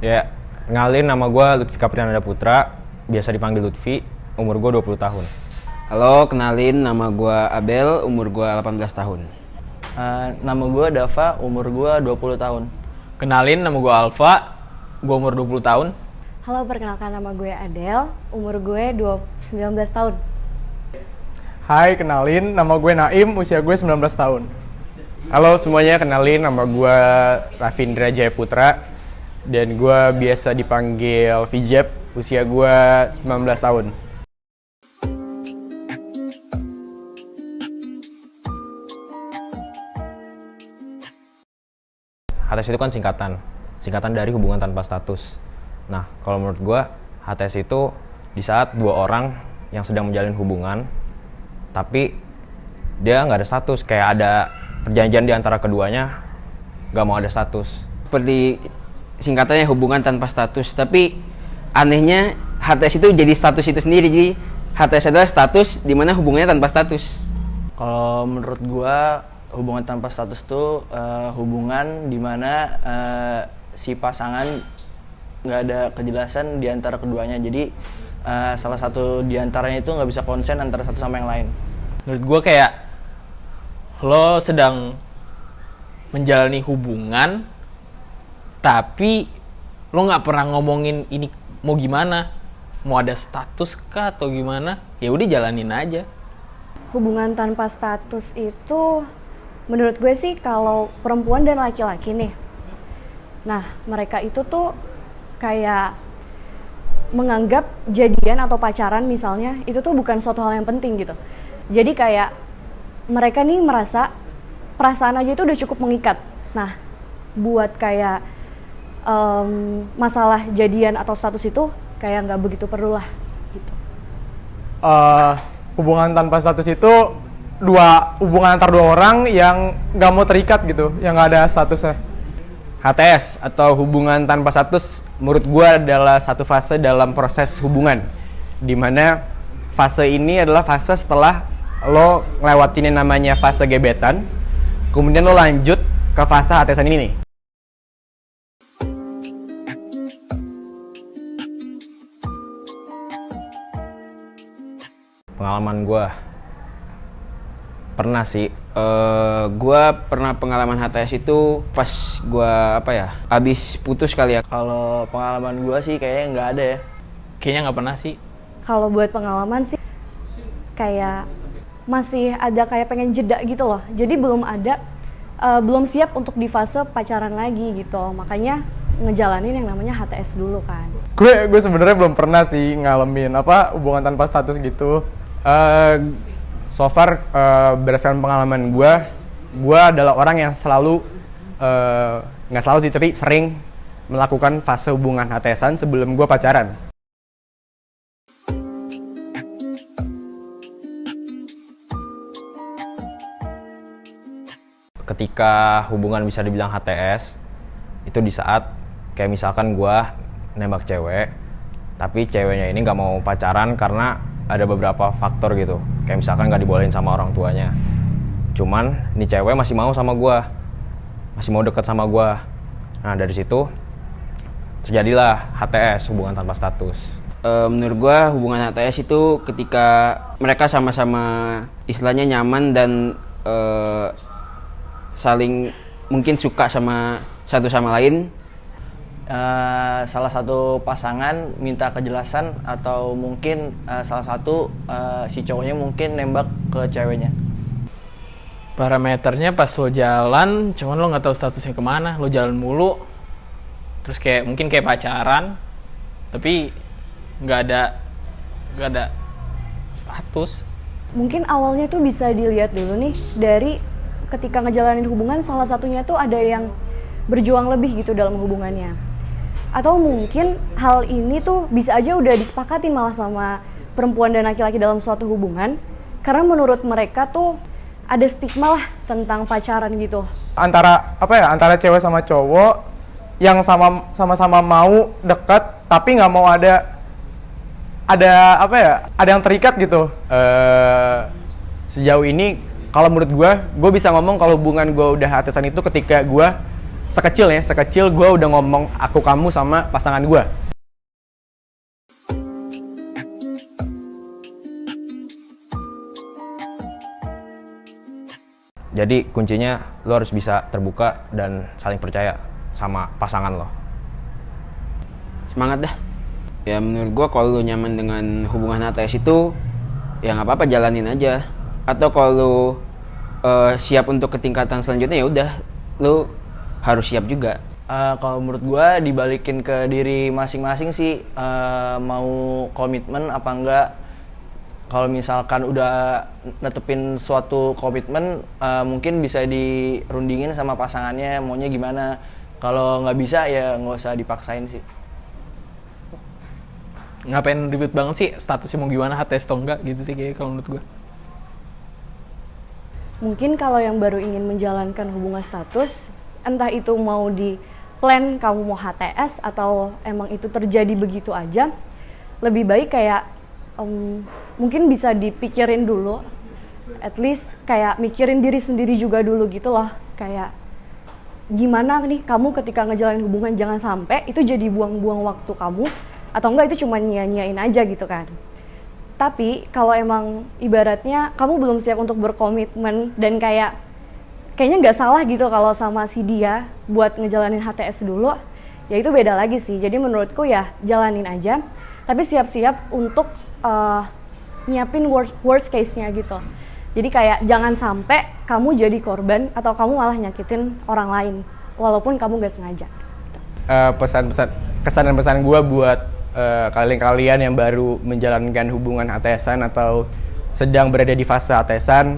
Ya, kenalin nama gue Lutfi Kapriananda Putra, biasa dipanggil Lutfi, umur gue 20 tahun. Halo, kenalin nama gue Abel, umur gue 18 tahun. Nama gue Dava, umur gue 20 tahun. Kenalin, nama gue Alfa, gue umur 20 tahun. Halo, perkenalkan nama gue Adele, umur gue 19 tahun. Hai, kenalin, nama gue Naim, usia gue 19 tahun. Halo semuanya, kenalin nama gue Rafindra Jaya Putra, dan gue biasa dipanggil Vijep, usia gue 19 tahun. HTS itu kan singkatan dari hubungan tanpa status. Nah, kalau menurut gue, HTS itu di saat dua orang yang sedang menjalin hubungan, tapi dia nggak ada status, kayak ada perjanjian di antara keduanya, nggak mau ada status. Seperti singkatannya hubungan tanpa status, tapi anehnya HTS itu jadi status itu sendiri. Jadi HTS adalah status di mana hubungannya tanpa status. Kalau menurut gue, hubungan tanpa status itu hubungan di mana si pasangan nggak ada kejelasan di antara keduanya. Jadi salah satu di antaranya itu nggak bisa konsen antara satu sama yang lain. Menurut gue kayak lo sedang menjalani hubungan, tapi lo nggak pernah ngomongin ini mau gimana, mau ada status kah atau gimana, ya udah jalanin aja. Hubungan tanpa status itu menurut gue sih kalau perempuan dan laki-laki nih. Nah, mereka itu tuh kayak menganggap jadian atau pacaran misalnya itu tuh bukan suatu hal yang penting gitu. Jadi kayak mereka nih merasa perasaan aja itu udah cukup mengikat. Nah, buat kayak masalah jadian atau status itu kayak nggak begitu perlu lah gitu. Hubungan tanpa status itu hubungan antar dua orang yang nggak mau terikat gitu, yang nggak ada statusnya. HTS atau hubungan tanpa status menurut gue adalah satu fase dalam proses hubungan, dimana fase ini adalah fase setelah lo ngelewatin yang namanya fase gebetan, kemudian lo lanjut ke fase HTS ini nih. Pengalaman gue pernah sih. Gue pernah pengalaman HTS itu pas gue abis putus kali ya. Kalau pengalaman gue sih kayaknya nggak ada ya. Kayaknya nggak pernah sih. Kalau buat pengalaman sih kayak masih ada kayak pengen jeda gitu loh. Jadi belum siap untuk di fase pacaran lagi gitu. Makanya ngejalanin yang namanya HTS dulu kan. Gue sebenarnya belum pernah sih ngalamin hubungan tanpa status gitu. So far, berdasarkan pengalaman gue adalah orang yang selalu, nggak selalu sih, tapi sering melakukan fase hubungan HTS-an sebelum gue pacaran. Ketika hubungan bisa dibilang HTS, itu di saat kayak misalkan gue nembak cewek, tapi ceweknya ini nggak mau pacaran karena ada beberapa faktor gitu, kayak misalkan nggak dibolehin sama orang tuanya. Cuman nih cewek masih mau sama gue, masih mau deket sama gue. Nah, dari situ terjadilah HTS, hubungan tanpa status. Menurut gue hubungan HTS itu ketika mereka sama-sama istilahnya nyaman dan saling mungkin suka sama satu sama lain. Salah satu pasangan minta kejelasan atau mungkin salah satu si cowoknya mungkin nembak ke ceweknya. Parameternya pas lo jalan, cuman lo nggak tahu statusnya kemana, lo jalan mulu, terus kayak mungkin kayak pacaran, tapi nggak ada status. Mungkin awalnya tuh bisa dilihat dulu nih dari ketika ngejalanin hubungan salah satunya tuh ada yang berjuang lebih gitu dalam hubungannya. Atau mungkin hal ini tuh bisa aja udah disepakatin malah sama perempuan dan laki-laki dalam suatu hubungan, karena menurut mereka tuh ada stigma lah tentang pacaran gitu. Antara cewek sama cowok yang sama-sama mau dekat tapi nggak mau ada yang terikat gitu. Sejauh ini kalau menurut gue bisa ngomong kalau hubungan gue udah HTS-an itu ketika gue sekecil gue udah ngomong aku kamu sama pasangan gue. Jadi kuncinya lo harus bisa terbuka dan saling percaya sama pasangan lo. Semangat dah. Ya menurut gua kalau lu nyaman dengan hubungan HTS itu ya nggak apa-apa, jalanin aja. Atau kalau lu siap untuk ke tingkatan selanjutnya, ya udah lu harus siap juga. Kalau menurut gue dibalikin ke diri masing-masing sih, mau komitmen apa enggak. Kalau misalkan udah netepin suatu komitmen, mungkin bisa dirundingin sama pasangannya maunya gimana. Kalau nggak bisa ya nggak usah dipaksain sih. Ngapain ribet banget sih statusnya mau gimana, HTS atau enggak gitu sih kayak kalau menurut gue. Mungkin kalau yang baru ingin menjalankan hubungan status, entah itu mau di plan kamu mau HTS atau emang itu terjadi begitu aja, lebih baik kayak mungkin bisa dipikirin dulu, at least kayak mikirin diri sendiri juga dulu gitu loh. Kayak gimana nih kamu ketika ngejalanin hubungan, jangan sampai itu jadi buang-buang waktu kamu, atau enggak itu cuma nyia-nyiain aja gitu kan. Tapi kalau emang ibaratnya kamu belum siap untuk berkomitmen dan kayaknya nggak salah gitu kalau sama si dia buat ngejalanin HTS dulu, ya itu beda lagi sih. Jadi menurutku ya jalanin aja, tapi siap-siap untuk nyiapin worst case-nya gitu. Jadi kayak jangan sampai kamu jadi korban atau kamu malah nyakitin orang lain walaupun kamu gak sengaja. Pesan-pesan, kesan dan pesan gue buat kalian yang baru menjalankan hubungan HTS-an atau sedang berada di fase HTS-an,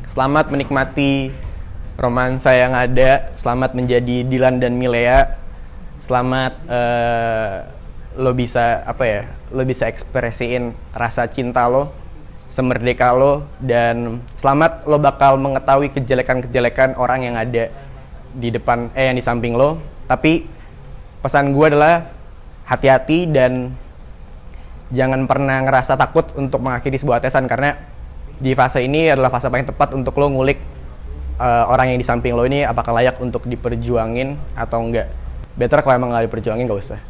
selamat menikmati romansa yang ada, selamat menjadi Dilan dan Milea, selamat lo bisa ekspresiin rasa cinta lo semerdeka lo, dan selamat lo bakal mengetahui kejelekan-kejelekan orang yang ada di depan yang di samping lo. Tapi pesan gue adalah hati-hati dan jangan pernah ngerasa takut untuk mengakhiri sebuah HTS-an, karena di fase ini adalah fase paling tepat untuk lo ngulik orang yang di samping lo ini apakah layak untuk diperjuangin atau enggak. Better kalau emang gak diperjuangin gak usah.